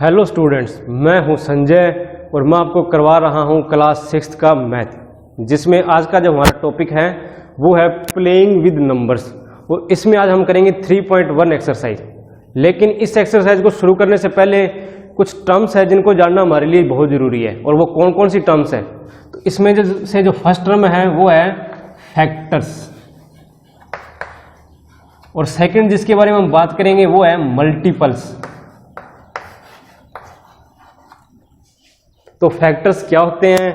Hello students, मैं हूं संजय और मैं आपको करवा रहा हूं क्लास 6 का मैथ, जिसमें आज का जो हमारा टॉपिक है वो है प्लेइंग विद नंबर्स। और इसमें आज हम करेंगे 3.1 एक्सरसाइज। लेकिन इस एक्सरसाइज को शुरू करने से पहले कुछ टर्म्स है जिनको जानना हमारे लिए बहुत ज़रूरी है। और वो कौन कौन सी टर्म्स है? तो इसमें जो फर्स्ट टर्म है वो है फैक्टर्स, और सेकंड जिसके बारे में हम बात करेंगे वो है मल्टीपल्स। तो फैक्टर्स क्या होते हैं,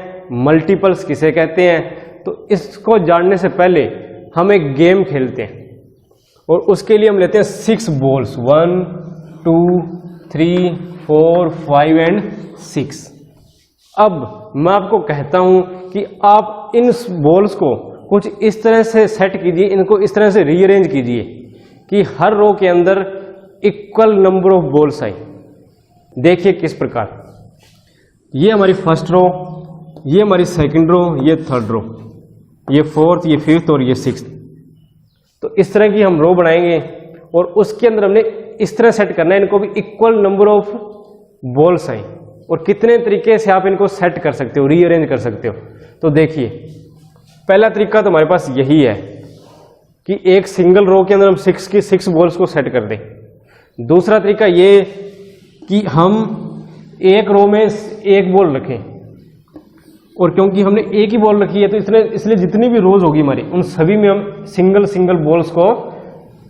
मल्टीपल्स किसे कहते हैं, तो इसको जानने से पहले हम एक गेम खेलते हैं। और उसके लिए हम लेते हैं 6 बॉल्स, 1 2 3 4 5 एंड 6। अब मैं आपको कहता हूं कि आप इन बॉल्स को कुछ इस तरह से सेट कीजिए, इनको इस तरह से रीअरेंज कीजिए कि हर रो के अंदर इक्वल नंबर ऑफ बॉल्स आए। देखिए किस प्रकार, ये हमारी फर्स्ट रो, ये हमारी सेकंड रो, ये थर्ड रो, ये फोर्थ, ये फिफ्थ और ये सिक्स्थ। तो इस तरह की हम रो बनाएंगे और उसके अंदर हमने इस तरह सेट करना है, इनको भी इक्वल नंबर ऑफ बॉल्स आए। और कितने तरीके से आप इनको सेट कर सकते हो, रीअरेंज कर सकते हो। तो देखिए, पहला तरीका तो हमारे पास यही है कि एक सिंगल रो के अंदर हम 6 बॉल्स को सेट कर दें। दूसरा तरीका ये कि हम एक रो में एक बॉल रखें, और क्योंकि हमने एक ही बॉल रखी है तो इसलिए जितनी भी रोज होगी हमारी, उन सभी में हम सिंगल बॉल्स को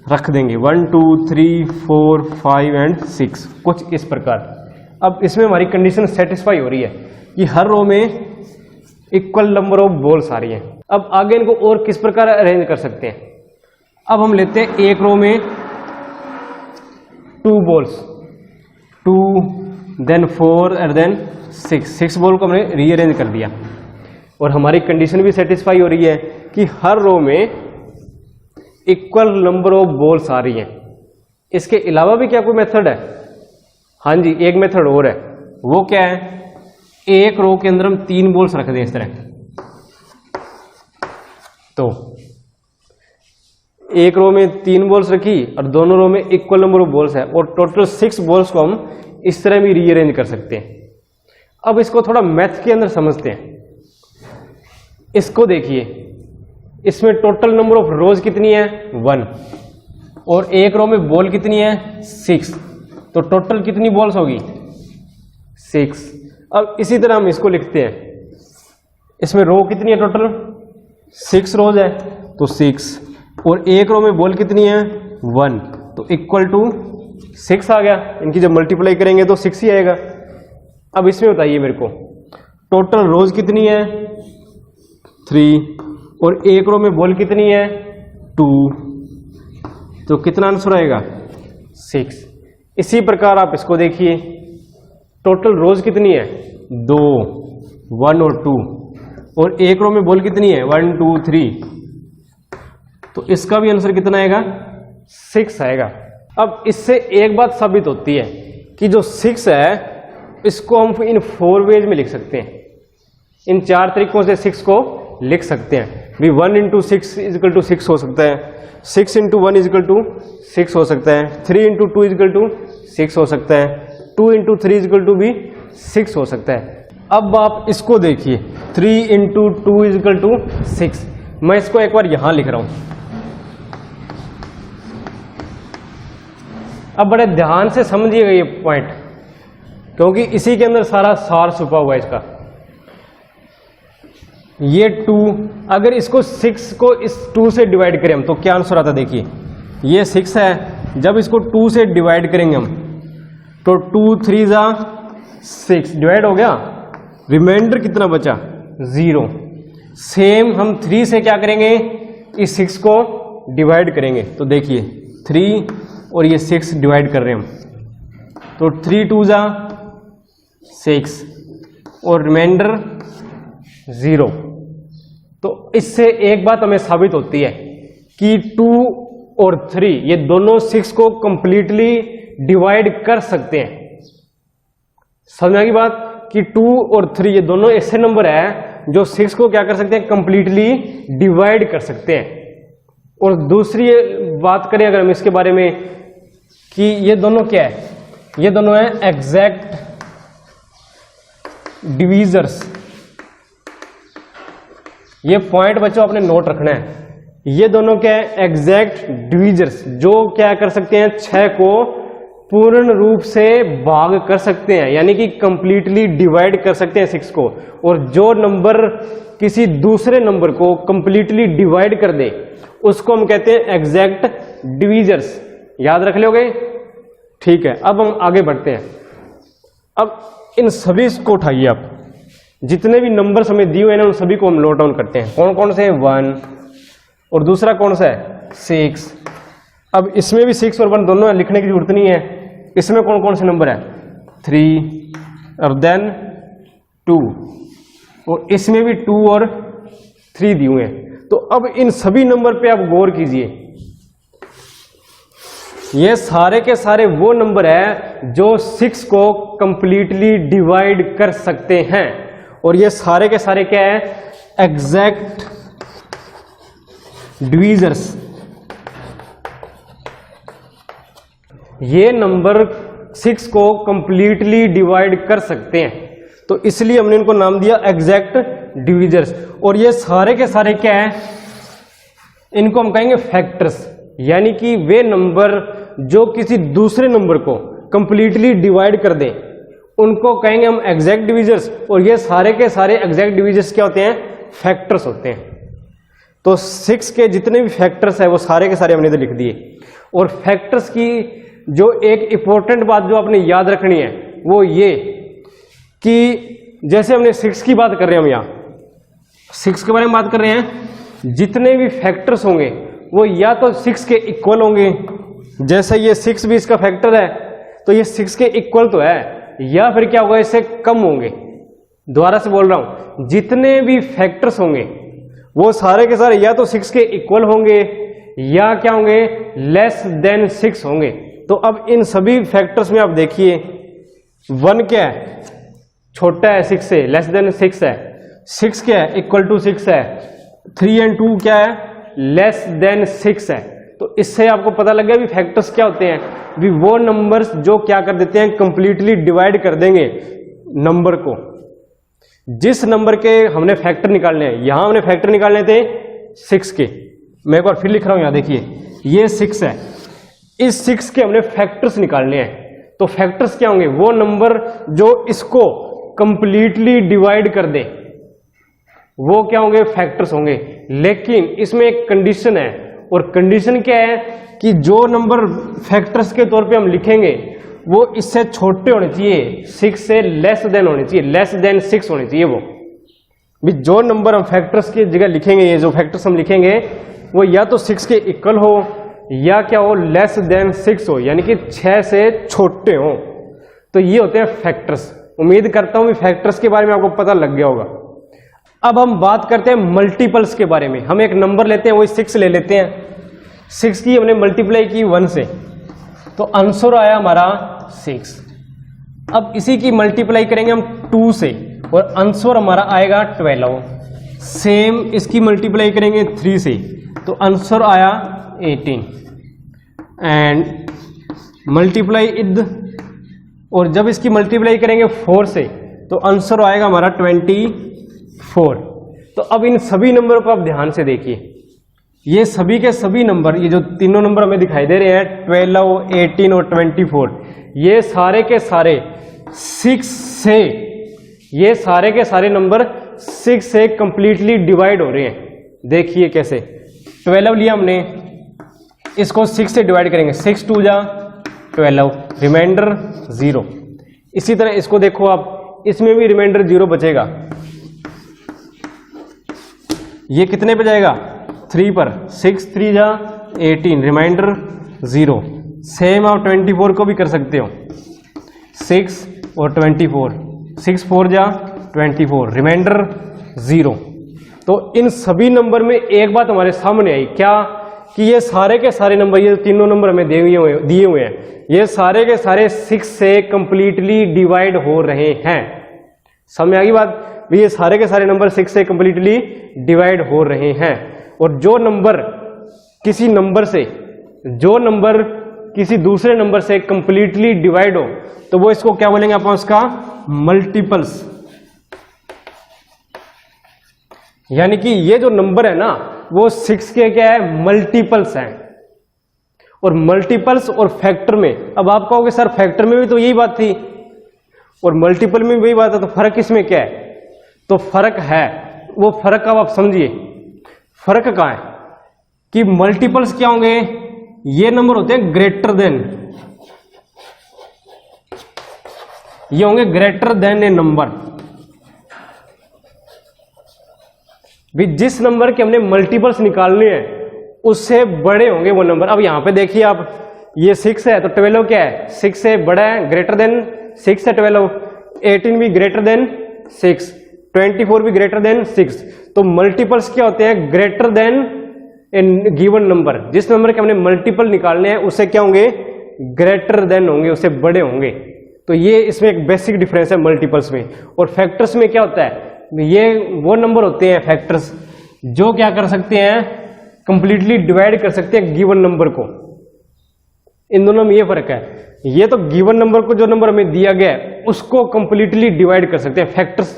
रख देंगे, 1 2 3 4 5 एंड 6, कुछ इस प्रकार। अब इसमें हमारी कंडीशन सेटिस्फाई हो रही है कि हर रो में इक्वल नंबर ऑफ बॉल्स आ रही है। अब आगे इनको और किस प्रकार अरेंज कर सकते हैं। अब हम लेते हैं एक रो में 2 बॉल्स, 2 देन 4 और देन 6 बॉल को हमने रीअरेंज कर दिया। और हमारी कंडीशन भी सेटिस्फाई हो रही है कि हर रो में इक्वल नंबर ऑफ बॉल्स आ रही हैं। इसके अलावा भी क्या कोई मेथड है? हाँ जी, एक मेथड और है। वो क्या है? एक रो के अंदर हम 3 बॉल्स रख दें इस तरह। तो एक रो में 3 बॉल्स रखी और दोनों रो में इक्वल नंबर ऑफ बॉल्स है, और टोटल 6 बॉल्स को हम इस तरह भी रीअरेंज कर सकते हैं। अब इसको थोड़ा मैथ के अंदर समझते हैं। इसको देखिए, इसमें टोटल नंबर ऑफ रोज कितनी है? 1, और एक रो में बॉल कितनी है? 6। तो टोटल कितनी बॉल्स होगी? 6। अब इसी तरह हम इसको लिखते हैं, इसमें रो कितनी है? टोटल 6 रोज है तो 6, और एक रो में बॉल कितनी है? 1, तो इक्वल टू 6 आ गया। इनकी जब मल्टीप्लाई करेंगे तो 6 ही आएगा। अब इसमें बताइए मेरे को, टोटल रोज कितनी है? 3, और एक रो में बॉल कितनी है? 2, तो कितना आंसर आएगा? 6। इसी प्रकार आप इसको देखिए, टोटल रोज कितनी है? 2, 1 और 2, और एक रो में बॉल कितनी है? 1 2 3, तो इसका भी आंसर कितना आएगा? 6 आएगा। अब इससे एक बात साबित होती है कि जो 6 है इसको हम इन 4 वेज में लिख सकते हैं। इन 4 तरीकों से 6 को लिख सकते हैं भी। 1 × 6 = 6 हो सकता है, 6 × 1 = 6 हो सकता है, 3 × 2 = 6 हो सकता है, 2 × 3 = भी 6 हो सकता है। अब आप इसको देखिए, 3 × 2 = 6। मैं इसको एक बार यहां लिख रहा हूं। अब बड़े ध्यान से समझिएगा ये पॉइंट, क्योंकि इसी के अंदर सारा सार छुपा हुआ है इसका। ये 2, अगर इसको 6 को इस 2 से डिवाइड करें हम तो क्या आंसर आता है? देखिए, ये 6 है, जब इसको 2 से डिवाइड करेंगे हम तो 2 3 जा 6 डिवाइड हो गया, रिमाइंडर कितना बचा? 0। सेम हम 3 से क्या करेंगे? इस 6 को डिवाइड करेंगे। तो देखिए 3 और ये 6 डिवाइड कर रहे हैं हम, तो 3 2 जा 6 और रिमाइंडर 0। तो इससे एक बात हमें साबित होती है कि 2 और 3 ये दोनों 6 को कंप्लीटली डिवाइड कर सकते हैं। समझ की बात कि 2 और 3 ये दोनों ऐसे नंबर है जो 6 को क्या कर सकते हैं? कंप्लीटली डिवाइड कर सकते हैं। और दूसरी बात करें अगर हम इसके बारे में कि ये दोनों क्या है, ये दोनों हैं एग्जैक्ट डिवीजर्स। ये पॉइंट बच्चों आपने नोट रखना है। ये दोनों क्या है? एग्जैक्ट डिवीजर्स, जो क्या कर सकते हैं? 6 को पूर्ण रूप से भाग कर सकते हैं, यानी कि कंप्लीटली डिवाइड कर सकते हैं 6 को। और जो नंबर किसी दूसरे नंबर को कंप्लीटली डिवाइड कर दे उसको हम कहते हैं एग्जैक्ट डिवीजर्स। याद रख लोगे? ठीक है, अब हम आगे बढ़ते हैं। अब इन सभी को उठाइए आप, जितने भी नंबर हमें दिए हुए हैं उन सभी को हम नोट डाउन करते हैं। कौन कौन से हैं? 1 और दूसरा कौन सा है? 6। अब इसमें भी 6 और 1 दोनों लिखने की जरूरत नहीं है। इसमें कौन कौन से नंबर है? 3 और देन 2, और इसमें भी 2 और 3 दिए हुए हैं। तो अब इन सभी नंबर पे आप गौर कीजिए, ये सारे के सारे वो नंबर है जो 6 को कंप्लीटली डिवाइड कर सकते हैं, और ये सारे के सारे क्या है? एग्जैक्ट डिवीजर्स। ये नंबर 6 को कंप्लीटली डिवाइड कर सकते हैं, तो इसलिए हमने इनको नाम दिया एग्जैक्ट डिवीजर्स। और ये सारे के सारे क्या है? इनको हम कहेंगे फैक्टर्स, यानी कि वे नंबर जो किसी दूसरे नंबर को कंप्लीटली डिवाइड कर दें उनको कहेंगे हम एग्जैक्ट डिवीजर्स। और ये सारे के सारे एग्जैक्ट डिवीजर्स क्या होते हैं? फैक्टर्स होते हैं। तो 6 के जितने भी फैक्टर्स है वो सारे के सारे हमने तो लिख दिए। और फैक्टर्स की जो एक इंपॉर्टेंट बात जो आपने याद रखनी है वो ये कि जैसे हमने 6 की बात कर रहे हैं, हम यहाँ 6 के बारे में बात कर रहे हैं, जितने भी फैक्टर्स होंगे वो या तो 6 के इक्वल होंगे, जैसे ये 6 भी इसका फैक्टर है तो ये 6 के इक्वल तो है, या फिर क्या होगा? इससे कम होंगे। दोबारा से बोल रहा हूं, जितने भी फैक्टर्स होंगे वो सारे के सारे या तो 6 के इक्वल होंगे या क्या होंगे? लेस देन 6 होंगे। तो अब इन सभी फैक्टर्स में आप देखिए, 1 क्या है? छोटा है 6 से, लेस देन 6 है। 6 क्या है? इक्वल टू 6 है। 3 और 2 क्या है? लेस देन 6 है। तो इससे आपको पता लग गया भी फैक्टर्स क्या होते हैं। भी वो नंबर्स जो क्या कर देते हैं? कंप्लीटली डिवाइड कर देंगे नंबर को। जिस नंबर के हमने फैक्टर निकालने हैं, यहां हमने फैक्टर निकालने थे 6 के, मैं एक बार फिर लिख रहा हूं, यहां देखिए ये 6 है, इस 6 के हमने फैक्टर्स निकालने हैं। तो फैक्टर्स क्या होंगे? वो नंबर जो इसको कंप्लीटली डिवाइड कर दे वो क्या होंगे? फैक्टर्स होंगे। लेकिन इसमें एक कंडीशन है, और कंडीशन क्या है कि जो नंबर फैक्टर्स के तौर पे हम लिखेंगे वो इससे छोटे होने चाहिए, 6 से लेस देन होने चाहिए, लेस देन 6 होने चाहिए। वो भी जो नंबर हम फैक्टर्स की जगह लिखेंगे, ये जो फैक्टर्स हम लिखेंगे वो या तो 6 के इक्वल हो या क्या हो? लेस देन 6 हो, यानी कि 6 से छोटे हो। तो ये होते हैं फैक्टर्स। उम्मीद करता हूं कि फैक्टर्स के बारे में आपको पता लग गया होगा। अब हम बात करते हैं मल्टीपल्स के बारे में। हम एक नंबर लेते हैं, वही 6 ले लेते हैं। 6 की हमने मल्टीप्लाई की 1 से, तो आंसर आया हमारा 6। अब इसी की मल्टीप्लाई करेंगे हम 2 से, और आंसर हमारा आएगा 12। सेम इसकी मल्टीप्लाई करेंगे 3 से, तो आंसर आया 18। एंड मल्टीप्लाई इद, और जब इसकी मल्टीप्लाई करेंगे 4 से, तो आंसर आएगा हमारा 24। तो अब इन सभी नंबरों को आप ध्यान से देखिए, ये सभी के सभी नंबर, ये जो तीनों नंबर हमें दिखाई दे रहे हैं 12, 18 और 24, ये सारे के सारे 6 से, ये सारे के सारे नंबर 6 से कंप्लीटली डिवाइड हो रहे हैं। देखिए कैसे, 12 लिया हमने, इसको 6 से डिवाइड करेंगे, 6 2 जा 12, रिमाइंडर 0। इसी तरह इसको देखो आप, इसमें भी रिमाइंडर 0 बचेगा। ये कितने पे जाएगा? 3 पर, 6 3 जा 18, रिमाइंडर 0। सेम आप 24 को भी कर सकते हो, 6 और 24, 6 4 जा 24, रिमाइंडर 0। तो इन सभी नंबर में एक बात हमारे सामने आई, क्या? कि ये सारे के सारे नंबर, ये तीनों नंबर हमें दिए हुए हैं, ये सारे के सारे 6 से कंप्लीटली डिवाइड हो रहे हैं। समझ आ गई बात? भी ये सारे के सारे नंबर 6 से कंप्लीटली डिवाइड हो रहे हैं। और जो नंबर किसी नंबर से, जो नंबर किसी दूसरे नंबर से कंप्लीटली डिवाइड हो तो वो इसको क्या बोलेंगे अपन, उसका मल्टीपल्स। यानी कि ये जो नंबर है ना वो 6 के क्या है, मल्टीपल्स हैं। और मल्टीपल्स और फैक्टर में, अब आप कहोगे सर फैक्टर में भी तो यही बात थी और मल्टीपल में भी वही बात है, तो फर्क इसमें क्या है? तो फर्क है, वो फर्क अब आप समझिए। फर्क कहां है कि मल्टीपल्स क्या होंगे, ये नंबर होते हैं ग्रेटर देन, ये होंगे ग्रेटर देन ए नंबर। भी जिस नंबर के हमने मल्टीपल्स निकालने हैं उससे बड़े होंगे वो नंबर। अब यहां पे देखिए आप, ये 6 है तो 12 क्या है, 6 से बड़ा है, ग्रेटर देन 6 है 12, 18 भी ग्रेटर देन 6, 24 भी ग्रेटर देन 6। तो मल्टीपल्स क्या होते हैं, ग्रेटर देन ए गिवन नंबर। जिस नंबर के हमने मल्टीपल निकालने हैं उससे क्या होंगे, ग्रेटर देन होंगे, उससे बड़े होंगे। तो ये इसमें एक बेसिक डिफरेंस है मल्टीपल्स में। और फैक्टर्स में क्या होता है, ये वो नंबर होते हैं फैक्टर्स जो क्या कर सकते हैं, कंप्लीटली डिवाइड कर सकते हैं गिवन नंबर को। इन दोनों में ये फर्क है, ये तो गिवन नंबर को जो नंबर हमें दिया गया है उसको कंप्लीटली डिवाइड कर सकते हैं, फैक्टर्स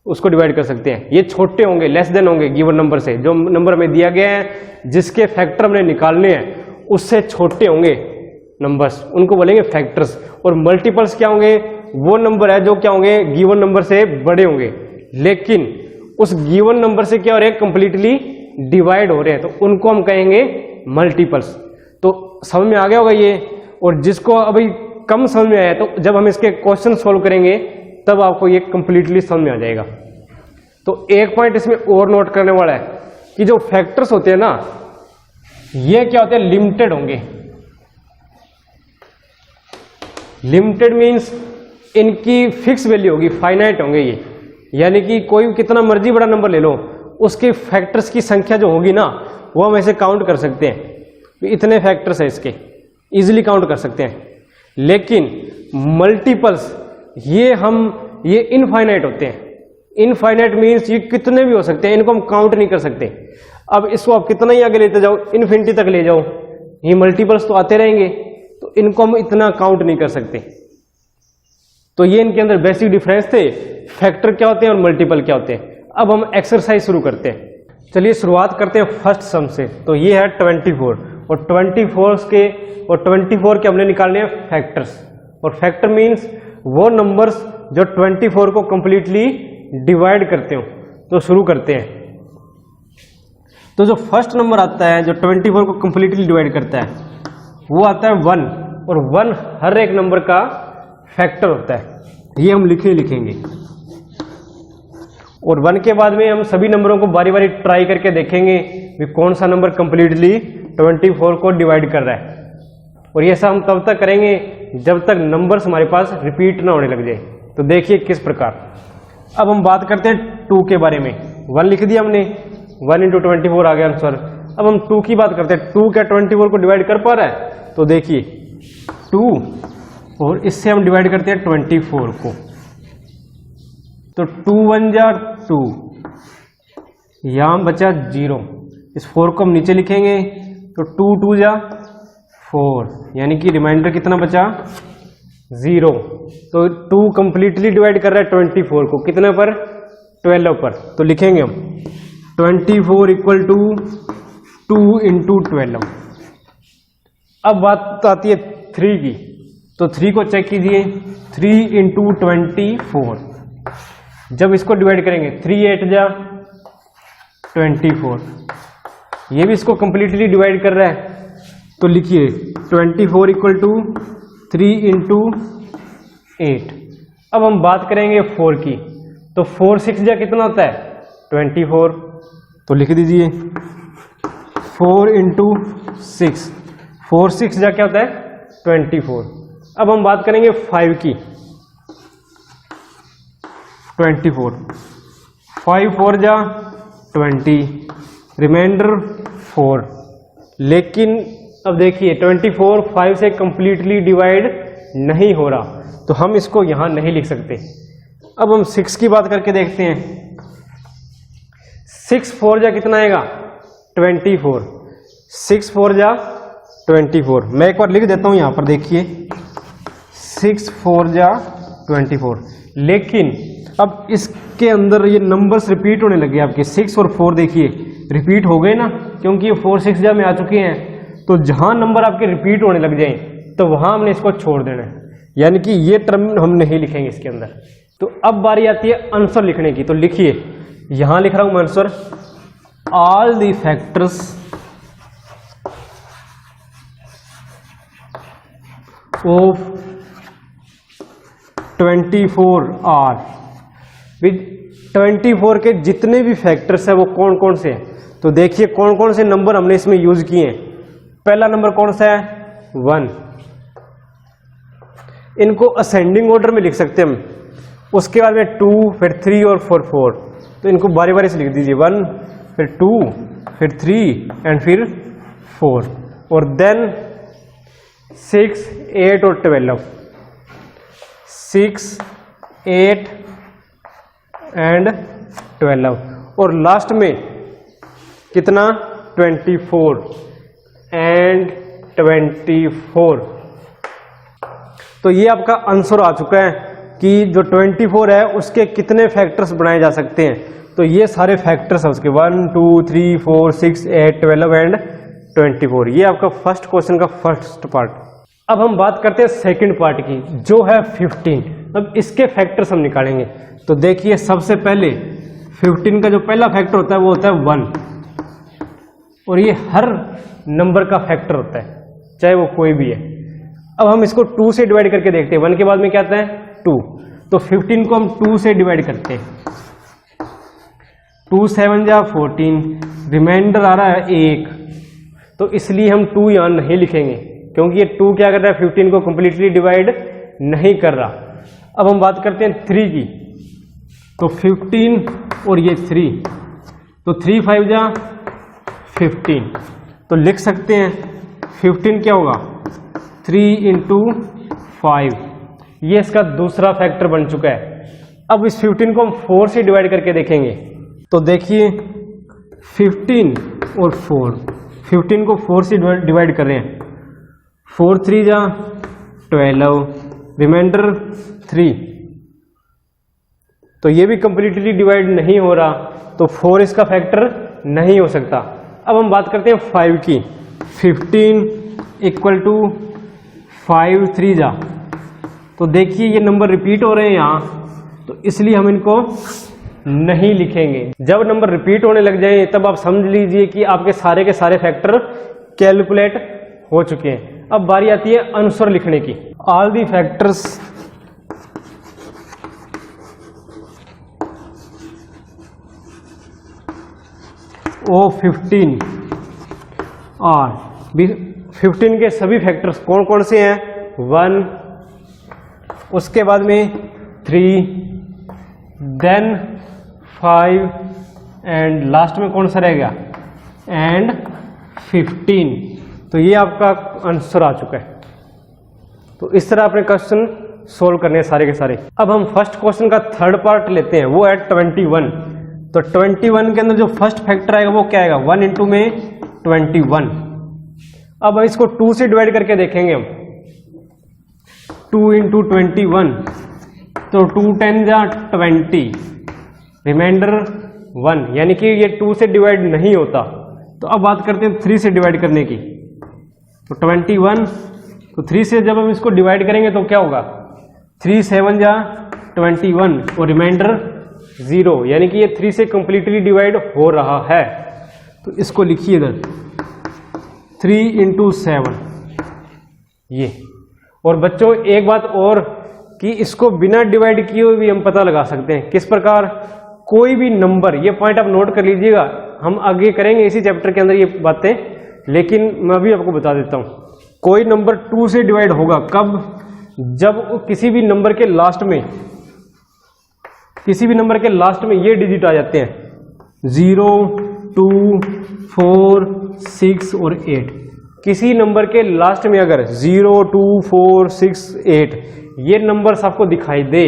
उसको डिवाइड कर सकते हैं। ये छोटे होंगे, लेस देन होंगे गिवन नंबर से, जो नंबर हमें दिया गया है जिसके फैक्टर हमने निकालने हैं उससे छोटे होंगे नंबर्स, उनको बोलेंगे फैक्टर्स। और मल्टीपल्स क्या होंगे, वो नंबर है जो क्या होंगे, गिवन नंबर से बड़े होंगे, लेकिन उस गिवन नंबर से क्या हो रहे हैं, कंप्लीटली डिवाइड हो रहे हैं, तो उनको हम कहेंगे मल्टीपल्स। तो समझ में आ गया होगा ये। और जिसको अभी कम समझ में आया तो जब हम इसके क्वेश्चन सॉल्व करेंगे तब आपको ये कंप्लीटली समझ में आ जाएगा। तो एक पॉइंट इसमें और नोट करने वाला है कि जो फैक्टर्स होते हैं ना, ये क्या होते हैं, लिमिटेड होंगे। लिमिटेड मीन्स इनकी फिक्स वैल्यू होगी, फाइनाइट होंगे ये। यानी कि कोई कितना मर्जी बड़ा नंबर ले लो, उसके फैक्टर्स की संख्या जो होगी ना वो हम ऐसे काउंट कर सकते हैं, इतने फैक्टर्स है इसके, इजीली काउंट कर सकते हैं। लेकिन मल्टीपल्स ये इनफाइनाइट होते हैं। इनफाइनाइट मीन्स ये कितने भी हो सकते हैं, इनको हम काउंट नहीं कर सकते। अब इसको आप कितना ही आगे लेते जाओ, इन्फिनिटी तक ले जाओ, ये मल्टीपल्स तो आते रहेंगे, तो इनको हम इतना काउंट नहीं कर सकते। तो ये इनके अंदर बेसिक डिफरेंस थे, फैक्टर क्या होते हैं और मल्टीपल क्या होते हैं। अब हम एक्सरसाइज शुरू करते हैं। चलिए शुरुआत करते हैं फर्स्ट सम से। तो ये है 24 और 24 के हमने निकालने हैं फैक्टर्स। और फैक्टर मीन्स वो नंबर्स जो 24 को कंप्लीटली डिवाइड करते हो। तो शुरू करते हैं। तो जो फर्स्ट नंबर आता है जो 24 को कंप्लीटली डिवाइड करता है वो आता है 1, और 1 हर एक नंबर का फैक्टर होता है। ये हम लिखेंगे और 1 के बाद में हम सभी नंबरों को बारी बारी ट्राई करके देखेंगे कि कौन सा नंबर कंप्लीटली 24 को डिवाइड कर रहा है। और ये सब हम तब तक करेंगे जब तक नंबर्स हमारे पास रिपीट ना होने लग जाए। तो देखिए किस प्रकार। अब हम बात करते हैं 2 के बारे में। 1 लिख दिया हमने, 1 × 24 आ गया आंसर। अब हम 2 की बात करते हैं। 2 क्या 24 को डिवाइड कर पा रहा है? तो देखिए 2 और इससे हम डिवाइड करते हैं 24 को। तो 2 1 जा 2, यहां बचा 0। इस 4 को हम नीचे लिखेंगे तो 2 2 जा 4, यानी कि रिमाइंडर कितना बचा 0। तो 2 कंप्लीटली डिवाइड कर रहा है 24 को, कितने पर 12 पर। तो लिखेंगे हम 24 इक्वल टू 2 × 12। अब बात आती है 3 की। तो 3 को चेक कीजिए, 3 × 24। जब इसको डिवाइड करेंगे 3 8 जा 24, ये भी इसको कंप्लीटली डिवाइड कर रहा है। तो लिखिए 24 इक्वल टू 3 × 8। अब हम बात करेंगे 4 की। तो 4 6 जा कितना होता है 24। तो लिख दीजिए 4 × 6, 4 6 जा क्या होता है 24। अब हम बात करेंगे 5 की। 24, 5 4 जा 20, रिमाइंडर 4। लेकिन अब देखिए 24 5 से कंप्लीटली डिवाइड नहीं हो रहा, तो हम इसको यहां नहीं लिख सकते। अब हम 6 की बात करके देखते हैं। 6 4 जा कितना आएगा 24, 6 4 जा 24। मैं एक बार लिख देता हूं यहां पर, देखिए 6 4 जा 24। लेकिन अब इसके अंदर ये नंबर्स रिपीट होने लगे आपके, 6 और 4 देखिए रिपीट हो गए ना, क्योंकि ये 4 6 जा में आ चुके हैं। तो जहां नंबर आपके रिपीट होने लग जाए तो वहां हमने इसको छोड़ देना है, यानी कि ये टर्म हम नहीं लिखेंगे इसके अंदर। तो अब बारी आती है आंसर लिखने की। तो लिखिए, यहां लिख रहा हूं मैं answer, all the factors of 24 are, with 24 के जितने भी फैक्टर्स है वो कौन कौन से हैं। तो देखिए कौन कौन से नंबर हमने इसमें यूज किए हैं। पहला नंबर कौन सा है, 1। इनको असेंडिंग ऑर्डर में लिख सकते हैं हम। उसके बाद में 2, फिर 3 और 4। तो इनको बारी बारी से लिख दीजिए, 1 फिर 2 फिर 3 एंड फिर 4, और देन 6 8 और 12, 6 8 एंड 12, और लास्ट में कितना, 24 एंड 24। तो ये आपका आंसर आ चुका है कि जो 24 है उसके कितने फैक्टर्स बनाए जा सकते हैं। तो ये सारे फैक्टर्स हैं उसके, 1 2 3 4 6 8 12 एंड 24। ये आपका फर्स्ट क्वेश्चन का फर्स्ट पार्ट। अब हम बात करते हैं सेकंड पार्ट की, जो है 15। अब इसके फैक्टर्स हम निकालेंगे। तो देखिए सबसे पहले 15 का जो पहला फैक्टर होता है वो होता है 1, और ये हर नंबर का फैक्टर होता है, चाहे वो कोई भी है। अब हम इसको 2 से डिवाइड करके देखते हैं। 1 के बाद में क्या आता है, 2। तो 15 को हम 2 से डिवाइड करते हैं, 2 7 जा 14, रिमाइंडर आ रहा है 1। तो इसलिए हम 2 यहां नहीं लिखेंगे, क्योंकि ये 2 क्या कर रहा है, 15 को कंप्लीटली डिवाइड नहीं कर रहा। अब हम बात करते हैं 3 की। तो 15 और ये 3, तो 3 5 जा 15। तो लिख सकते हैं 15 क्या होगा, 3 इंटू 5। ये इसका दूसरा फैक्टर बन चुका है। अब इस 15 को हम 4 से डिवाइड करके देखेंगे। तो देखिए 15 और 4, 15 को 4 से डिवाइड कर रहे हैं, 4 3 जा 12, रिमाइंडर 3। तो ये भी कंप्लीटली डिवाइड नहीं हो रहा, तो 4 इसका फैक्टर नहीं हो सकता। अब हम बात करते हैं 5 की। 15 इक्वल टू 5 3 जा, तो देखिए ये नंबर रिपीट हो रहे हैं यहाँ, तो इसलिए हम इनको नहीं लिखेंगे। जब नंबर रिपीट होने लग जाए तब आप समझ लीजिए कि आपके सारे के सारे फैक्टर कैलकुलेट हो चुके हैं। अब बारी आती है आंसर लिखने की। ऑल दी फैक्टर्स ओ 15 और 15 के सभी फैक्टर्स कौन कौन से हैं, 1, उसके बाद में 3, देन 5 एंड लास्ट में कौन सा रहेगा, एंड 15। तो ये आपका आंसर आ चुका है। तो इस तरह अपने क्वेश्चन सोल्व करने हैं सारे के सारे। अब हम फर्स्ट क्वेश्चन का थर्ड पार्ट लेते हैं, वो है 21। तो 21 के अंदर जो फर्स्ट फैक्टर आएगा वो क्या आएगा, 1 इंटू में 21। अब इसको 2 से डिवाइड करके देखेंगे हम, 2 इंटू 21, तो 2 10 जा 20, रिमाइंडर 1, यानी कि ये 2 से डिवाइड नहीं होता। तो अब बात करते हैं 3 से डिवाइड करने की। तो 21, तो 3 से जब हम इसको डिवाइड करेंगे तो क्या होगा, 3 7 जा 21 और रिमाइंडर 0, यानी कि ये 3 से कंप्लीटली डिवाइड हो रहा है। तो इसको लिखिए इधर, 3 इंटू 7 ये। और बच्चों एक बात और, कि इसको बिना डिवाइड किए हुए भी हम पता लगा सकते हैं। किस प्रकार, कोई भी नंबर, ये पॉइंट आप नोट कर लीजिएगा, हम आगे करेंगे इसी चैप्टर के अंदर ये बातें, लेकिन मैं भी आपको बता देता हूं। कोई नंबर 2 से डिवाइड होगा कब, जब किसी भी नंबर के लास्ट में ये डिजिट आ जाते हैं, 0 2 4 6 और 8। किसी नंबर के लास्ट में अगर 0 2 4 6 8 ये नंबर्स आपको दिखाई दे,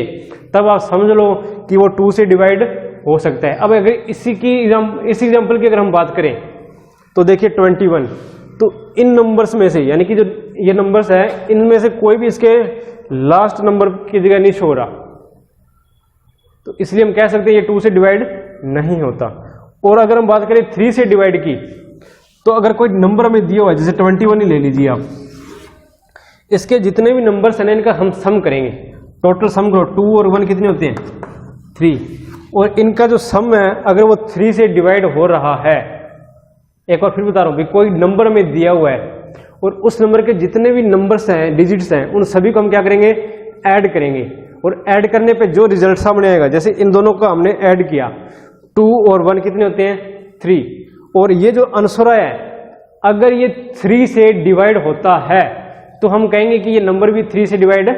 तब आप समझ लो कि वो 2 से डिवाइड हो सकता है। अब अगर इस एग्जाम्पल की अगर हम बात करें, तो देखिए 21, तो इन नंबर्स में से, यानी कि जो ये नंबर्स है, इनमें से कोई भी इसके लास्ट नंबर की जगह नहीं शो हो रहा, तो इसलिए हम कह सकते हैं ये 2 से डिवाइड नहीं होता। और अगर हम बात करें 3 से डिवाइड की, तो अगर कोई नंबर हमें दिया हुआ है, जैसे 21 ही ले लीजिए आप, इसके जितने भी नंबर्स हैं इनका हम सम करेंगे, टोटल सम करो, 2 और 1 कितने होते हैं 3, और इनका जो सम है अगर वो 3 से डिवाइड हो रहा है, एक बार फिर बता रहा हूँ, कोई नंबर हमें दिया हुआ है और उस नंबर के जितने भी नंबर्स हैं, डिजिट्स हैं, उन सभी को हम क्या करेंगे, ऐड करेंगे, और ऐड करने पे जो रिजल्ट सामने आएगा, जैसे इन दोनों का हमने ऐड किया, 2 और 1 कितने होते हैं 3, और ये जो आंसर है अगर ये 3 से डिवाइड होता है तो हम कहेंगे कि ये नंबर भी 3 से डिवाइड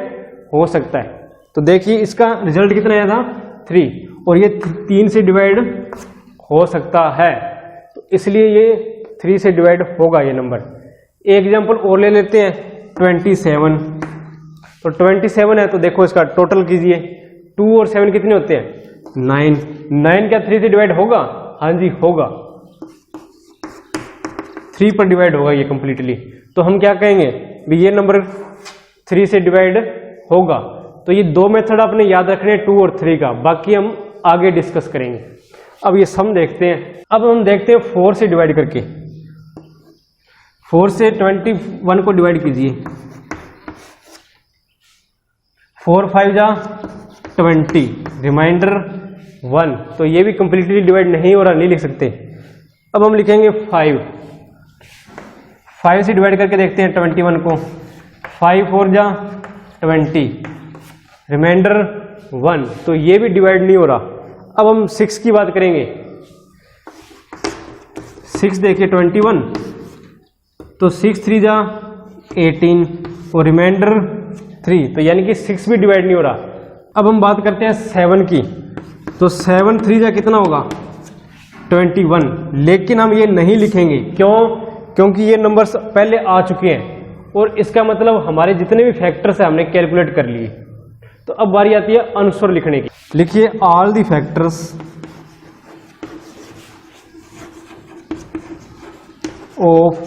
हो सकता है। तो देखिए इसका रिजल्ट कितना आया था 3, और ये 3 से डिवाइड हो सकता है, तो इसलिए ये 3 से डिवाइड होगा ये नंबर। एक एग्जांपल और ले लेते हैं 27, तो 27 है, तो देखो इसका टोटल कीजिए, 2 और 7 कितने होते हैं 9 क्या 3 से डिवाइड होगा, हाँ जी होगा, 3 पर डिवाइड होगा ये कंप्लीटली। तो हम क्या कहेंगे भी ये नंबर 3 से डिवाइड होगा। तो ये 2 मेथड आपने याद रखने 2 और 3 का, बाकी हम आगे डिस्कस करेंगे। अब ये सम देखते हैं। अब हम देखते हैं 4 से डिवाइड करके, 4 से 21 को डिवाइड कीजिए, 4 5 जा 20, रिमाइंडर 1, तो ये भी कंप्लीटली डिवाइड नहीं हो रहा, नहीं लिख सकते। अब हम लिखेंगे 5 से डिवाइड करके देखते हैं 21 को, 5 4 जा 20, रिमाइंडर 1, तो ये भी डिवाइड नहीं हो रहा। अब हम 6 की बात करेंगे, 6 देखिए 21, तो 6 3 जा 18 और रिमाइंडर 3, तो यानी कि 6 भी डिवाइड नहीं हो रहा। अब हम बात करते हैं 7 की, तो 7 3 जा कितना होगा 21, लेकिन हम ये नहीं लिखेंगे, क्यों? क्योंकि ये नंबर्स पहले आ चुके हैं और इसका मतलब हमारे जितने भी फैक्टर्स हैं हमने कैलकुलेट कर लिए। तो अब बारी आती है आंसर लिखने की। लिखिए all the factors of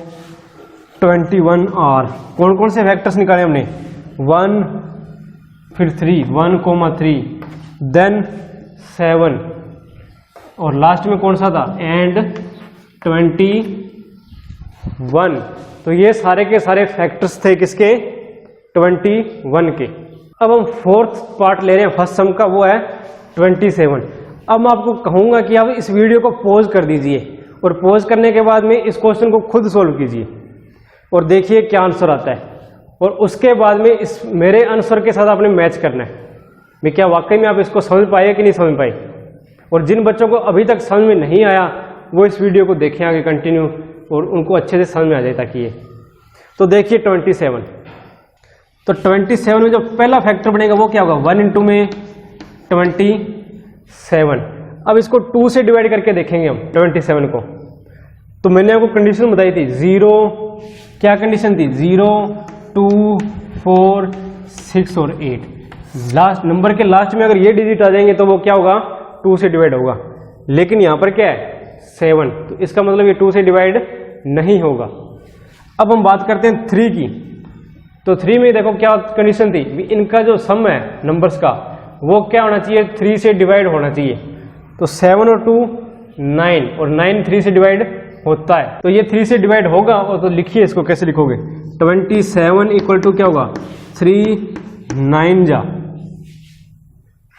21 are. कौन कौन से फैक्टर्स निकाले हमने, 1 फिर 3, 1,3, देन 7 और लास्ट में कौन सा था एंड 21। तो ये सारे के सारे फैक्टर्स थे किसके 21 के। अब हम 4th पार्ट ले रहे हैं फर्स्ट सम का, वो है 27। अब मैं आपको कहूंगा कि आप इस वीडियो को पॉज कर दीजिए और पॉज करने के बाद में इस क्वेश्चन को खुद सोल्व कीजिए और देखिए क्या आंसर आता है, और उसके बाद में इस मेरे आंसर के साथ आपने मैच करना है मैं क्या वाकई में आप इसको समझ पाए कि नहीं समझ पाए। और जिन बच्चों को अभी तक समझ में नहीं आया वो इस वीडियो को देखें आगे कंटिन्यू, और उनको अच्छे से समझ में आ जाए ताकि ये। तो देखिए 27, तो 27 में जो पहला फैक्टर बनेगा वो क्या होगा, 1 इंटू में 27। अब इसको 2 से डिवाइड करके देखेंगे हम 27 को। तो मैंने आपको कंडीशन बताई थी 0, क्या कंडीशन थी 0 2 4 6 और 8। लास्ट नंबर के लास्ट में अगर ये डिजिट आ जाएंगे तो वो क्या होगा 2 से डिवाइड होगा, लेकिन यहाँ पर क्या है 7, तो इसका मतलब ये 2 से डिवाइड नहीं होगा। अब हम बात करते हैं 3 की, तो 3 में देखो क्या कंडीशन थी, इनका जो सम है नंबर्स का वो क्या होना चाहिए 3 से डिवाइड होना चाहिए। तो 7 और 2 9, और 9 3 से डिवाइड होता है, तो ये 3 से डिवाइड होगा। और तो लिखिए इसको कैसे लिखोगे, 27 इक्वल टू क्या होगा 3 9 जा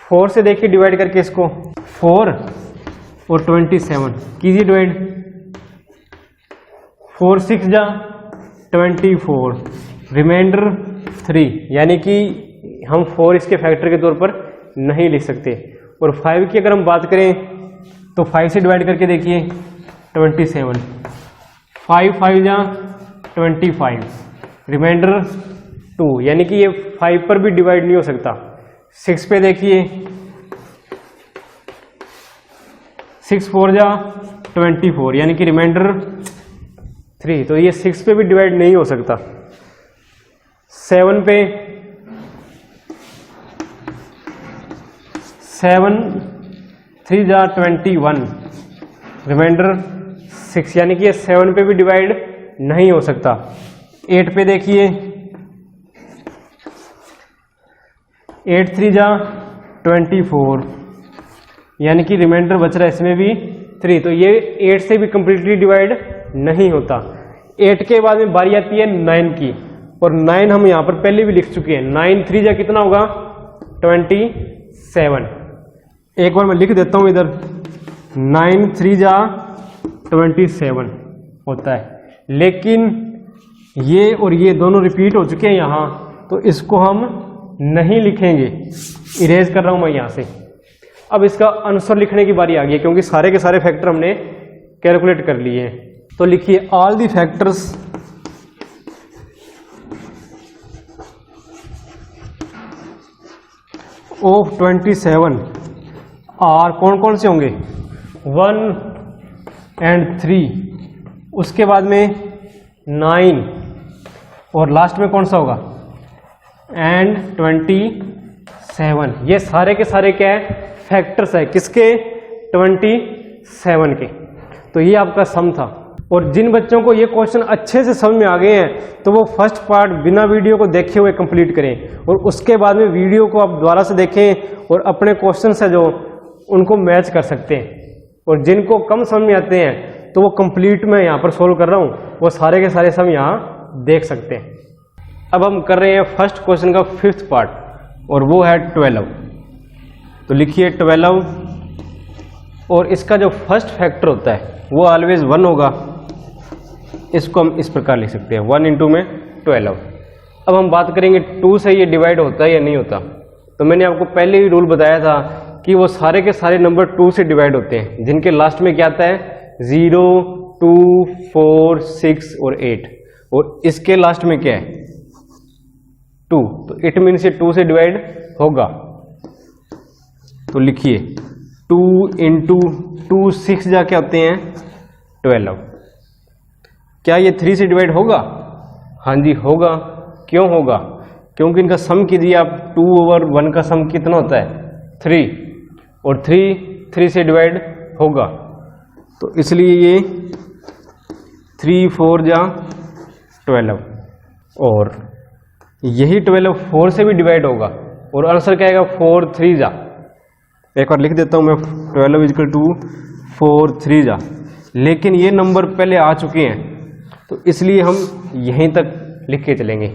4 से देखिए डिवाइड करके इसको 4 और 27 कीजिए डिवाइड, 4 6 जा 24, रिमाइंडर 3, यानी कि हम 4 इसके फैक्टर के तौर पर नहीं लिख सकते। और 5 की अगर हम बात करें तो 5 से डिवाइड करके देखिए 27, 5 5 जा 25, रिमाइंडर 2, यानी कि ये 5 पर भी डिवाइड नहीं हो सकता। 6 पे देखिए 6 4 जा 24, यानी कि रिमाइंडर 3, तो ये 6 पे भी डिवाइड नहीं हो सकता। 7 पे 7 3 जा 21, रिमाइंडर 6, यानी कि ये 7 पे भी डिवाइड नहीं हो सकता। 8 पे देखिए, 8 3 जा 24, यानी कि रिमाइंडर बच रहा है इसमें भी 3, तो ये 8 से भी कंप्लीटली डिवाइड नहीं होता। 8 के बाद में बारी आती है 9 की, और 9 हम यहाँ पर पहले भी लिख चुके हैं। 9 3 जा कितना होगा 27। एक बार मैं लिख देता हूँ इधर, 9 3 जा 27 होता है, लेकिन ये और ये दोनों रिपीट हो चुके हैं यहाँ, तो इसको हम नहीं लिखेंगे, इरेज कर रहा हूँ मैं यहाँ से। अब इसका आंसर लिखने की बारी आ गई है, क्योंकि सारे के सारे फैक्टर हमने कैलकुलेट कर लिए हैं। तो लिखिए all the factors of 27 are, कौन कौन से होंगे 1 and 3, उसके बाद में 9, और लास्ट में कौन सा होगा and 27। ये सारे के सारे क्या है फैक्टर्स है, किसके 27 के। तो ये आपका सम था। और जिन बच्चों को ये क्वेश्चन अच्छे से समझ में आ गए हैं, तो वो फर्स्ट पार्ट बिना वीडियो को देखे हुए कंप्लीट करें, और उसके बाद में वीडियो को आप दोबारा से देखें और अपने क्वेश्चन से जो उनको मैच कर सकते हैं। और जिनको कम समझ में आते हैं, तो वो कंप्लीट मैं यहाँ पर सोल्व कर रहा हूँ, वो सारे के सारे सम यहाँ देख सकते हैं। अब हम कर रहे हैं फर्स्ट क्वेश्चन का 5th पार्ट, और वो है 12। तो लिखिए 12, और इसका जो फर्स्ट फैक्टर होता है वो ऑलवेज 1 होगा। इसको हम इस प्रकार लिख सकते हैं 1 इंटू में 12। अब हम बात करेंगे 2 से ये डिवाइड होता है या नहीं होता। तो मैंने आपको पहले ही रूल बताया था कि वो सारे के सारे नंबर 2 से डिवाइड होते हैं, जिनके लास्ट में क्या आता है 0 2 4 6 और 8, और इसके लास्ट में क्या है 2, तो इट मीन से 2 से डिवाइड होगा। तो लिखिए 2 इंटू 2 6 जा क्या होते हैं 12। क्या ये 3 से डिवाइड होगा? हाँ जी होगा। क्यों होगा? क्योंकि इनका सम कीजिए आप, 2 over 1 का सम कितना होता है 3, और 3 से डिवाइड होगा, तो इसलिए ये 3 4 जा 12, और यही 12 4 से भी डिवाइड होगा, और आंसर क्या आएगा 4 3 जा। एक बार लिख देता हूँ मैं 12 इक्वल टू 4 3 जा, लेकिन ये नंबर पहले आ चुके हैं, तो इसलिए हम यहीं तक लिख के चलेंगे।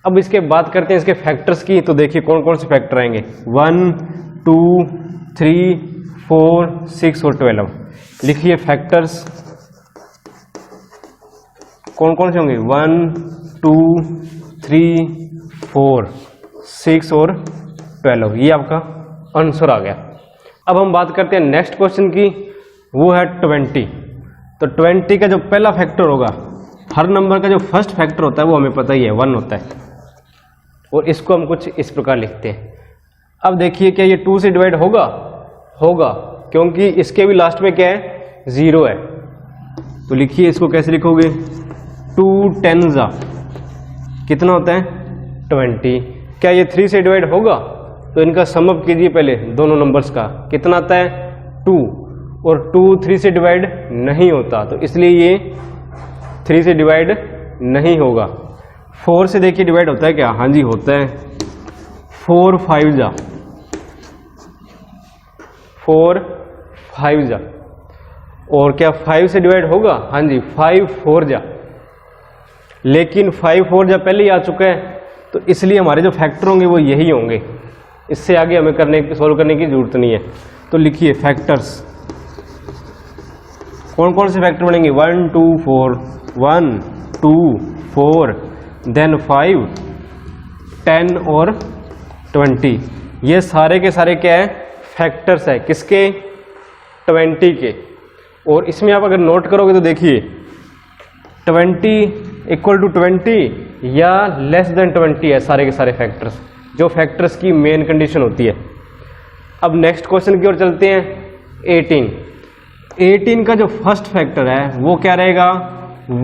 अब इसके बात करते हैं इसके फैक्टर्स की। तो देखिए कौन कौन से फैक्टर आएंगे 1 2 3 4 6 और 12। लिखिए फैक्टर्स कौन कौन से होंगे 1 2 3 4 6 और 12। ये आपका आंसर आ गया। अब हम बात करते हैं नेक्स्ट क्वेश्चन की, वो है 20। तो 20 का जो पहला फैक्टर होगा, हर नंबर का जो फर्स्ट फैक्टर होता है वो हमें पता ही है 1 होता है, और इसको हम कुछ इस प्रकार लिखते हैं। अब देखिए क्या ये 2 से डिवाइड होगा? होगा, क्योंकि इसके भी लास्ट में क्या है 0 है। तो लिखिए इसको कैसे लिखोगे 2 10 जा कितना होता है 20। क्या ये 3 से डिवाइड होगा? तो इनका सम अप कीजिए पहले दोनों नंबर्स का, कितना आता है 2, और 2 3 से डिवाइड नहीं होता, तो इसलिए ये 3 से डिवाइड नहीं होगा। 4 से देखिए डिवाइड होता है क्या? हाँ जी होता है 4 5 जा 4 5 जा। और क्या 5 से डिवाइड होगा? हाँ जी 5 4 जा, लेकिन 5 4 जा पहले ही आ चुका है, तो इसलिए हमारे जो फैक्टर होंगे वो यही होंगे। इससे आगे हमें सोल्व करने की जरूरत नहीं है। तो लिखिए फैक्टर्स कौन कौन से फैक्टर बनेंगे 1 2 4 1 2 4 देन 5 10 और 20। ये सारे के सारे क्या है फैक्टर्स है, किसके 20 के। और इसमें आप अगर नोट करोगे तो देखिए 20 इक्वल टू 20 या लेस देन 20 है सारे के सारे फैक्टर्स, जो फैक्टर्स की मेन कंडीशन होती है। अब नेक्स्ट क्वेश्चन की ओर चलते हैं 18। 18 का जो फर्स्ट फैक्टर है वो क्या रहेगा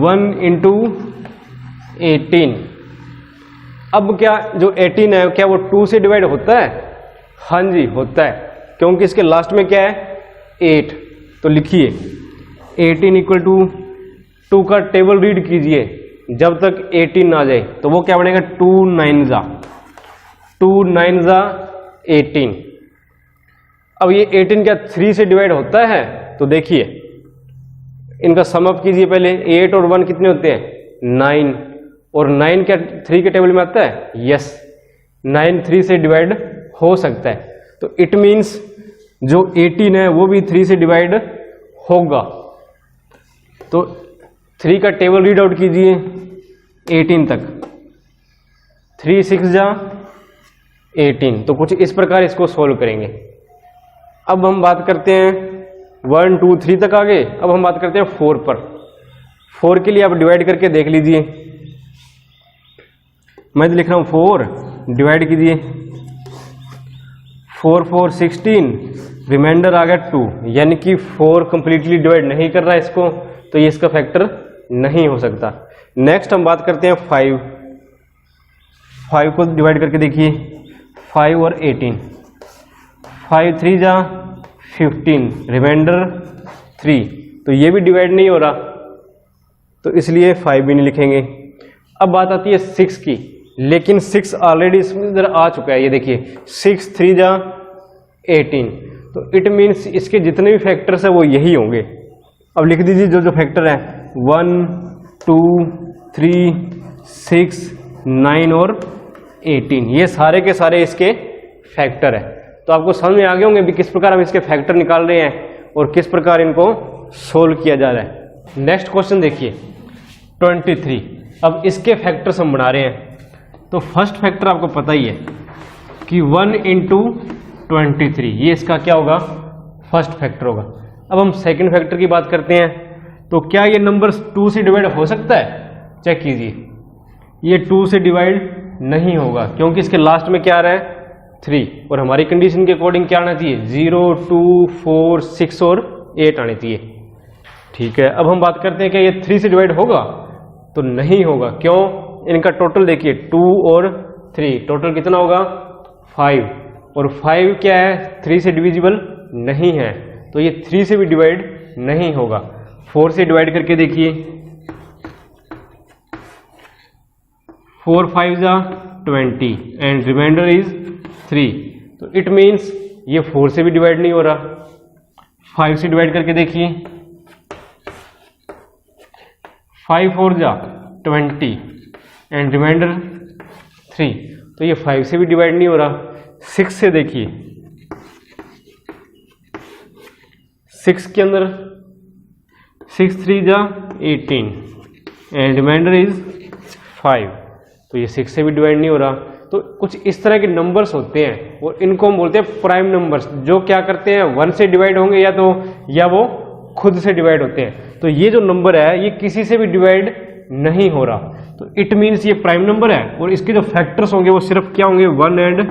1 इंटू 18। अब क्या जो 18 है क्या वो 2 से डिवाइड होता है? हाँ जी होता है, क्योंकि इसके लास्ट में क्या है 8। तो लिखिए 18 इक्वल टू 2 का टेबल रीड कीजिए जब तक 18 ना आ जाए, तो वो क्या बनेगा 2 9 जा 18। अब ये 18 क्या 3 से डिवाइड होता है? तो देखिए इनका सम अप कीजिए पहले। 8 और 1 कितने होते हैं? 9, और 9 क्या 3 के टेबल में आता है? यस, 9 3 से डिवाइड हो सकता है, तो इट मीन्स जो 18 है वो भी 3 से डिवाइड होगा। तो 3 का टेबल रीड आउट कीजिए 18 तक, 3 6 जा 18। तो कुछ इस प्रकार इसको सोल्व करेंगे। अब हम बात करते हैं 1 2 3 तक आ गए। अब हम बात करते हैं 4 पर। 4 के लिए आप डिवाइड करके देख लीजिए। मैं तो लिख रहा हूं 4 डिवाइड कीजिए, 4 4 16, रिमाइंडर आ गया 2, यानी कि 4 कंप्लीटली डिवाइड नहीं कर रहा है इसको, तो ये इसका फैक्टर नहीं हो सकता। नेक्स्ट हम बात करते हैं 5 को डिवाइड करके देखिए, 5 और 18, 5 3 जा 15, रिमाइंडर 3, तो ये भी डिवाइड नहीं हो रहा, तो इसलिए 5 भी नहीं लिखेंगे। अब बात आती है 6 की, लेकिन 6 ऑलरेडी इसमें इधर आ चुका है, ये देखिए 6 3 जा 18, तो इट मीन्स इसके जितने भी फैक्टर्स है वो यही होंगे। अब लिख दीजिए जो फैक्टर है 1 2 3 6 9 और 18, ये सारे के सारे इसके फैक्टर है। तो आपको समझ में आ गए होंगे भी किस प्रकार हम इसके फैक्टर निकाल रहे हैं और किस प्रकार इनको सोल्व किया जा रहा है। नेक्स्ट क्वेश्चन देखिए 23। अब इसके फैक्टर्स हम बना रहे हैं। तो फर्स्ट फैक्टर आपको पता ही है कि 1 इंटू 23, ये इसका क्या होगा? फर्स्ट फैक्टर होगा। अब हम सेकंड फैक्टर की बात करते हैं। तो क्या ये नंबर 2 से डिवाइड हो सकता है? चेक कीजिए, ये 2 से डिवाइड नहीं होगा, क्योंकि इसके लास्ट में क्या आ रहा है? 3, और हमारी कंडीशन के अकॉर्डिंग क्या आना चाहिए? 0 2 4 6 और 8 आने चाहिए। ठीक है, अब हम बात करते हैं कि ये 3 से डिवाइड होगा? तो नहीं होगा। क्यों? इनका टोटल देखिए 2 और 3, टोटल कितना होगा? 5, और 5 क्या है? 3 से डिविजिबल नहीं है, तो ये 3 से भी डिवाइड नहीं होगा। 4 से डिवाइड करके देखिए, 4 5 जा 20 एंड रिमाइंडर इज 3, तो इट मीन्स ये 4 से भी डिवाइड नहीं हो रहा। 5 से डिवाइड करके देखिए, 5 4 जा 20 एंड रिमाइंडर 3, तो ये 5 से भी डिवाइड नहीं हो रहा। 6 से देखिए, 6 के अंदर 6 3 जा 18 एंड रिमाइंडर इज 5, तो ये 6 से भी डिवाइड नहीं हो रहा। तो कुछ इस तरह के नंबर्स होते हैं और इनको हम बोलते हैं प्राइम नंबर्स, जो क्या करते हैं 1 से डिवाइड होंगे या वो खुद से डिवाइड होते हैं। तो ये जो नंबर है ये किसी से भी डिवाइड नहीं हो रहा, तो इट मीन्स ये प्राइम नंबर है, और इसके जो फैक्टर्स होंगे वो सिर्फ क्या होंगे? 1 एंड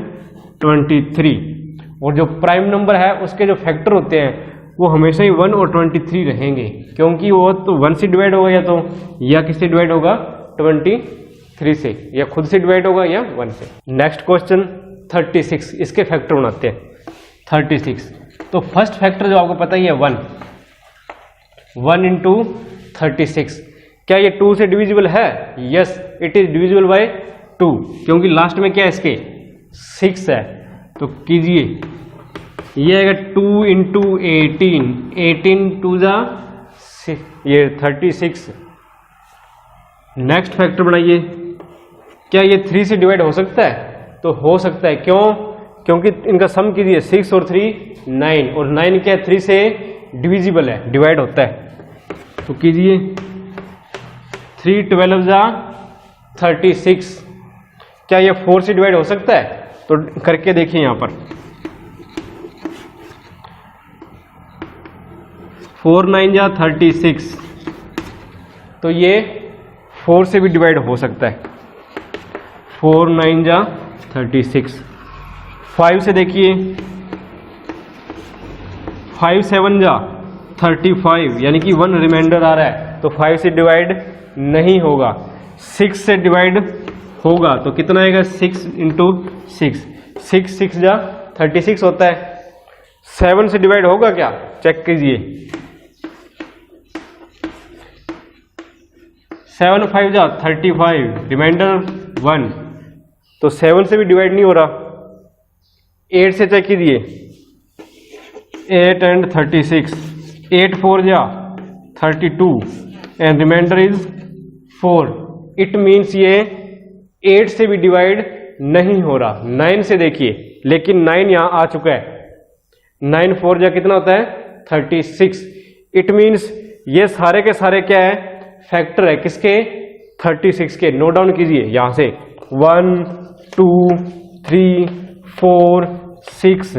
23, और जो प्राइम नंबर है उसके जो फैक्टर होते हैं वो हमेशा ही 1 और 23 रहेंगे, क्योंकि वो तो 1 से डिवाइड होगा या किससे डिवाइड होगा? 23 से, या खुद से डिवाइड होगा या 1 से। नेक्स्ट क्वेश्चन 36, इसके फैक्टर बनाते हैं। 36, तो फर्स्ट फैक्टर जो आपको पता ही है 1 इंटू 36, क्या ये 2 से डिविजिबल है? Yes, it is divisible by 2, क्योंकि लास्ट में क्या है इसके? 6 है। तो कीजिए, ये आएगा 2 इंटू 18, 18 2 जा 6, ये 36। नेक्स्ट फैक्टर बनाइए, क्या ये 3 से डिवाइड हो सकता है? तो हो सकता है। क्यों? क्योंकि इनका सम कीजिए, 6 और 3 9, और 9 क्या है? 3 से डिविजिबल है, डिवाइड होता है। तो कीजिए, 3 12 जा 36, क्या ये 4 से डिवाइड हो सकता है? तो करके देखिए यहां पर, 4 9 जा 36, तो ये 4 से भी डिवाइड हो सकता है। 4 9 जा 36। 5 से देखिए, 5 7 जा 35, यानी कि 1 रिमाइंडर आ रहा है, तो 5 से डिवाइड नहीं होगा। 6 से डिवाइड होगा, तो कितना आएगा? 6 इंटू 6, 6 6 जा 36 होता है। 7 से डिवाइड होगा क्या? चेक कीजिए, 7 5 जा 35, रिमाइंडर 1, तो 7 से भी डिवाइड नहीं हो रहा। 8 से चेक कीजिए, 8 and 36, 8 4 जा 32 and remainder is 4। It means ये 8 से भी डिवाइड नहीं हो रहा। 9 से देखिए, लेकिन 9 यहां आ चुका है। 9 4 जा कितना होता है 36। इट मीन्स ये सारे के सारे क्या है, फैक्टर है किसके, 36 के। नोट डाउन कीजिए यहां से 1 2 3 4 6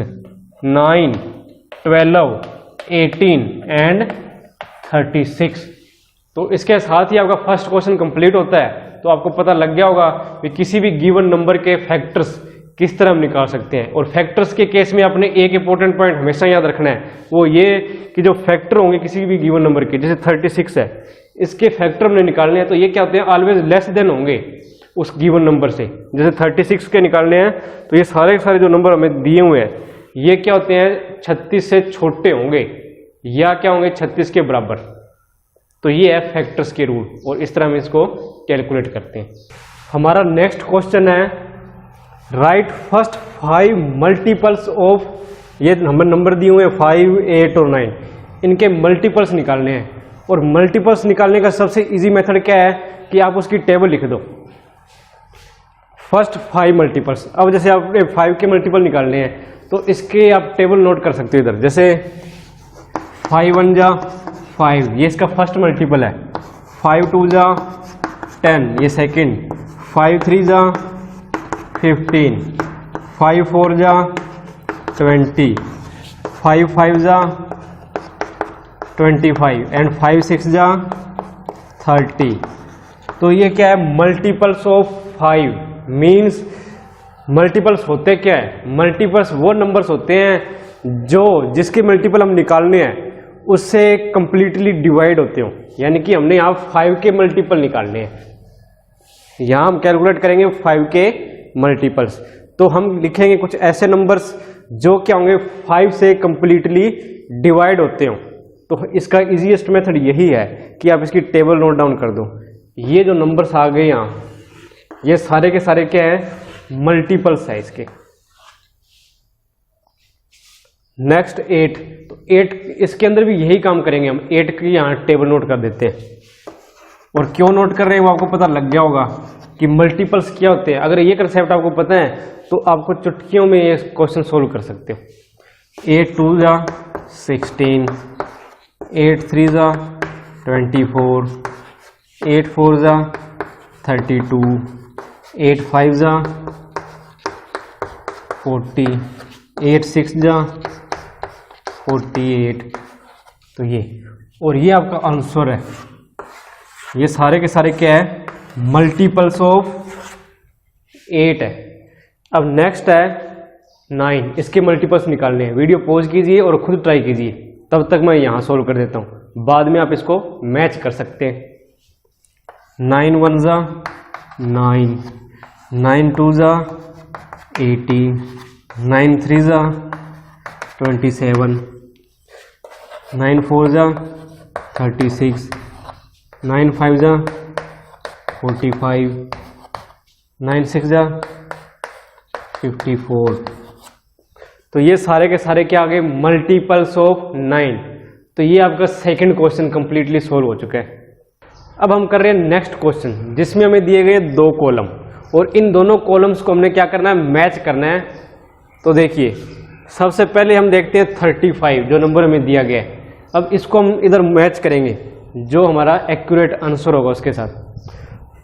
9 12 18 एंड 36। तो इसके साथ ही आपका फर्स्ट क्वेश्चन कंप्लीट होता है। तो आपको पता लग गया होगा कि किसी भी गिवन नंबर के फैक्टर्स किस तरह हम निकाल सकते हैं। और फैक्टर्स के केस में आपने एक इंपॉर्टेंट पॉइंट हमेशा याद रखना है, वो ये कि जो फैक्टर होंगे किसी भी गिवन नंबर के, जैसे 36 है, इसके फैक्टर हमने निकालने हैं तो ये क्या होते हैं, ऑलवेज लेस देन होंगे उस गिवन नंबर से। जैसे 36 के निकालने हैं तो ये सारे के सारे जो नंबर हमें दिए हुए हैं ये क्या होते हैं 36 से छोटे होंगे या क्या होंगे 36 के बराबर। तो ये है फैक्टर्स के रूल और इस तरह हम इसको कैलकुलेट करते हैं। हमारा नेक्स्ट क्वेश्चन है राइट फर्स्ट 5 मल्टीपल्स ऑफ, ये नंबर दिए हुए हैं 5 8 और 9, इनके मल्टीपल्स निकालने हैं। और मल्टीपल्स निकालने का सबसे इजी मेथड क्या है कि आप उसकी टेबल लिख दो, फर्स्ट 5 मल्टीपल्स। अब जैसे आपने 5 के मल्टीपल निकालने हैं तो इसके आप टेबल नोट कर सकते हो इधर। जैसे 5 1 जा 5, ये इसका फर्स्ट मल्टीपल है। 5 2 जा 10, ये सेकंड। 5 3 जा 15, 5 4 जा 20, 5 5 जा 25 एंड 5 6 जा 30। तो ये क्या है, मल्टीपल्स ऑफ 5। मीन्स मल्टीपल्स होते क्या है, मल्टीपल्स वो नंबर्स होते हैं जो जिसके मल्टीपल हम निकालने हैं उससे कंप्लीटली डिवाइड होते हो। यानी कि हमने यहाँ 5 के मल्टीपल निकालने हैं, यहाँ हम कैलकुलेट करेंगे 5 के मल्टीपल्स। तो हम लिखेंगे कुछ ऐसे नंबर्स जो क्या होंगे 5 से कंप्लीटली डिवाइड होते हो। तो इसका इजीएस्ट मेथड यही है कि आप इसकी टेबल नोट डाउन कर दो। ये जो नंबर्स आ गए यहाँ, ये सारे के सारे क्या है, मल्टीपल्स है इसके। नेक्स्ट 8, तो 8 इसके अंदर भी यही काम करेंगे हम। 8 की यहाँ टेबल नोट कर देते हैं। और क्यों नोट कर रहे हैं वो आपको पता लग गया होगा कि मल्टीपल्स क्या होते हैं। अगर ये कंसेप्ट आपको पता है तो आपको चुटकियों में ये क्वेश्चन सोल्व कर सकते हो। 8 2 जा 16, 8 3 जा 24, 8 4 जा 32, 8 5 जा 40, 8 6 जा 48। तो ये, और ये आपका आंसर है। ये सारे के सारे क्या है, मल्टीपल्स ऑफ 8 है। अब नेक्स्ट है 9, इसके मल्टीपल्स निकालने हैं। वीडियो पॉज कीजिए और खुद ट्राई कीजिए, तब तक मैं यहां सोल्व कर देता हूं, बाद में आप इसको मैच कर सकते हैं। 9 1 जा 9, 9 2 जा 18, 9 3 जा 27, 9 4 जा 36, 9 5 जा 45, 9 6 जा 54। तो ये सारे के सारे क्या आ गए, मल्टीपल्स ऑफ 9। तो ये आपका सेकंड क्वेश्चन कंप्लीटली सोल्व हो चुका है। अब हम कर रहे हैं नेक्स्ट क्वेश्चन, जिसमें हमें दिए गए 2 कॉलम और इन दोनों कॉलम्स को हमने क्या करना है, मैच करना है। तो देखिए सबसे पहले हम देखते हैं 35 जो नंबर हमें दिया गया है। अब इसको हम इधर मैच करेंगे जो हमारा एक्यूरेट आंसर होगा उसके साथ।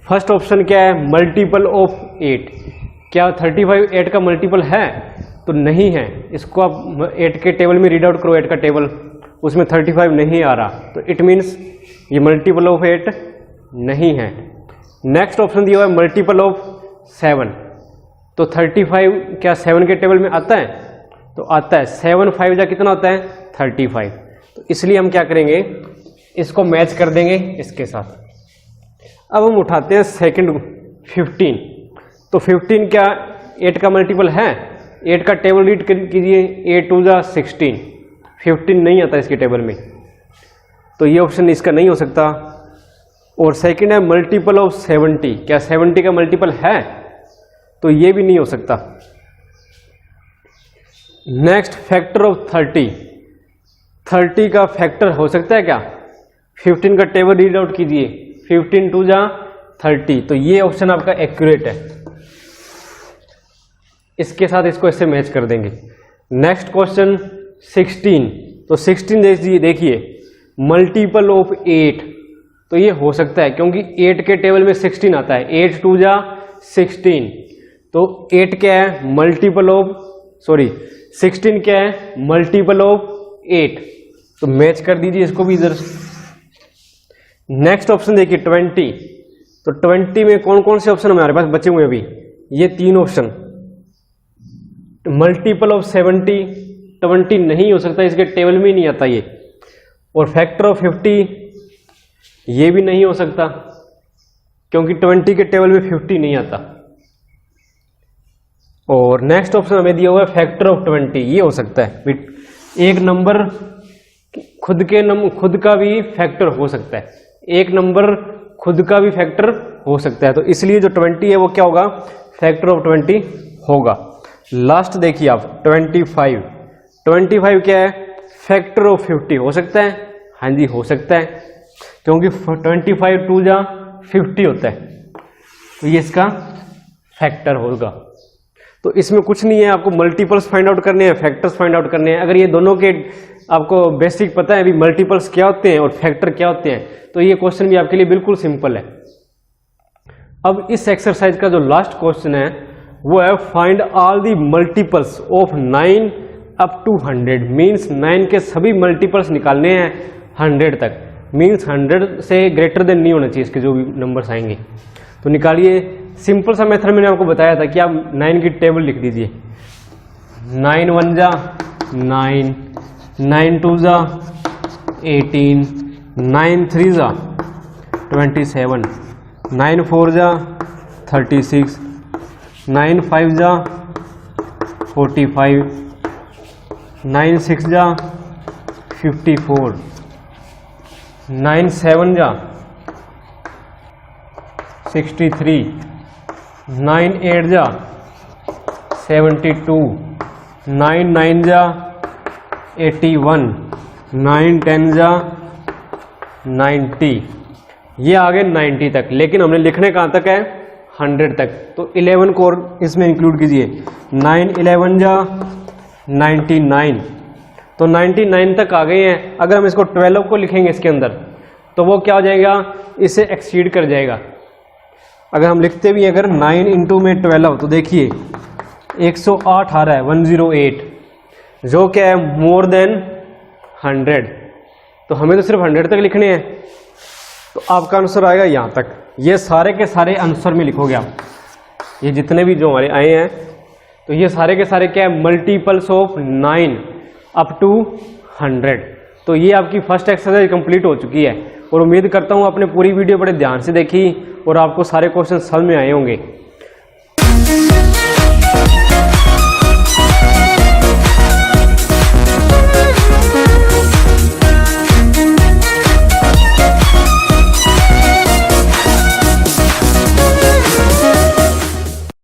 फर्स्ट ऑप्शन क्या है, मल्टीपल ऑफ 8। क्या 35 8 का मल्टीपल है? तो नहीं है। इसको आप 8 के टेबल में रीड आउट करो, 8 का टेबल, उसमें 35 नहीं आ रहा, तो इट मीन्स ये मल्टीपल ऑफ 8 नहीं है। नेक्स्ट ऑप्शन दिया हुआ है मल्टीपल ऑफ 7। तो 35 क्या 7 के टेबल में आता है? तो आता है। 7 5 जा कितना होता है, 35। तो इसलिए हम क्या करेंगे, इसको मैच कर देंगे इसके साथ। अब हम उठाते हैं सेकंड 15। तो 15 क्या 8 का मल्टीपल है? 8 का टेबल रीड कीजिए, 8 2 जा 16, 15 नहीं आता इसके टेबल में, तो ये ऑप्शन इसका नहीं हो सकता। और सेकंड है मल्टीपल ऑफ 70, क्या 70 का मल्टीपल है? तो ये भी नहीं हो सकता। नेक्स्ट फैक्टर ऑफ 30, 30 का फैक्टर हो सकता है क्या? 15 का टेबल रीड आउट कीजिए, 15 2 जा 30, तो ये ऑप्शन आपका एक्यूरेट है। इसके साथ इसको ऐसे मैच कर देंगे। नेक्स्ट क्वेश्चन 16, तो 16 देखिए मल्टीपल ऑफ 8, तो ये हो सकता है क्योंकि 8 के टेबल में 16 आता है, 8 2 जा 16, तो 8 क्या है? मल्टीपल ऑफ 16 क्या है? मल्टीपल ऑफ 8, तो मैच कर दीजिए इसको भी इधर। नेक्स्ट ऑप्शन देखिए 20, तो 20 में कौन कौन से ऑप्शन हमारे पास बचे हुए हैं अभी? ये 3 ऑप्शन। मल्टीपल ऑफ 70, 20 नहीं हो सकता, इसके टेबल में ही नहीं आता ये। और फैक्टर ऑफ 50 ये भी नहीं हो सकता क्योंकि 20 के टेबल में 50 नहीं आता। और नेक्स्ट ऑप्शन हमें दिया हुआ है फैक्टर ऑफ 20, ये हो सकता है। एक नंबर खुद का भी फैक्टर हो सकता है, एक नंबर खुद का भी फैक्टर हो सकता है, तो इसलिए जो 20 है वो क्या होगा? फैक्टर ऑफ 20 होगा। लास्ट देखिए आप 25, 25 क्या है? फैक्टर ऑफ 50 हो सकता है? हाँ जी हो सकता है, क्योंकि 25 2 जा 50 होता है, तो ये इसका फैक्टर होगा। तो इसमें कुछ नहीं है, आपको मल्टीपल्स फाइंड आउट करने हैं, फैक्टर्स फाइंड आउट करने हैं। अगर ये दोनों के आपको बेसिक पता है अभी मल्टीपल्स क्या होते हैं और फैक्टर क्या होते हैं, तो ये क्वेश्चन भी आपके लिए बिल्कुल सिंपल है। अब इस एक्सरसाइज का जो लास्ट क्वेश्चन है वो है find all the multiples of 9 up to 100, means 9 के सभी मल्टीपल्स निकालने हैं 100 तक, मीन्स 100 से ग्रेटर देन नहीं होना चाहिए इसके जो भी नंबर्स आएंगे। तो निकालिए। सिंपल सा मेथड मैंने आपको बताया था कि आप 9 की टेबल लिख दीजिए। 9 1 जा 9, 9 2 जा 18, 9 3 जा 27, 9 4 जा 36, 9 5 जा 45, 9 6 जा 54, 9 7 जा 63, 9 8 जा 72, 9 9 जा 81, 9 10 जा 90। ये आ गए 90 तक, लेकिन हमने लिखने कहाँ तक है? 100 तक। तो 11 को और इसमें इंक्लूड कीजिए। 9 11 जा 99, तो 99 तक आ गए हैं। अगर हम इसको 12 को लिखेंगे इसके अंदर तो वो क्या हो जाएगा? इसे एक्सीड कर जाएगा। अगर हम लिखते भी अगर 9 इंटू में 12, तो देखिए 108 आ रहा है, 108, जो क्या है? More than 100। तो हमें तो सिर्फ 100 तक लिखने हैं, तो आपका आंसर आएगा यहाँ तक। ये सारे के सारे आंसर में लिखोगे आप, ये जितने भी जो हमारे आए हैं, तो ये सारे के सारे क्या है? Multiples of 9 up to 100। तो ये आपकी फर्स्ट एक्सरसाइज कंप्लीट हो चुकी है, और उम्मीद करता हूँ आपने पूरी वीडियो बड़े ध्यान से देखी और आपको सारे क्वेश्चन समझ में आए होंगे।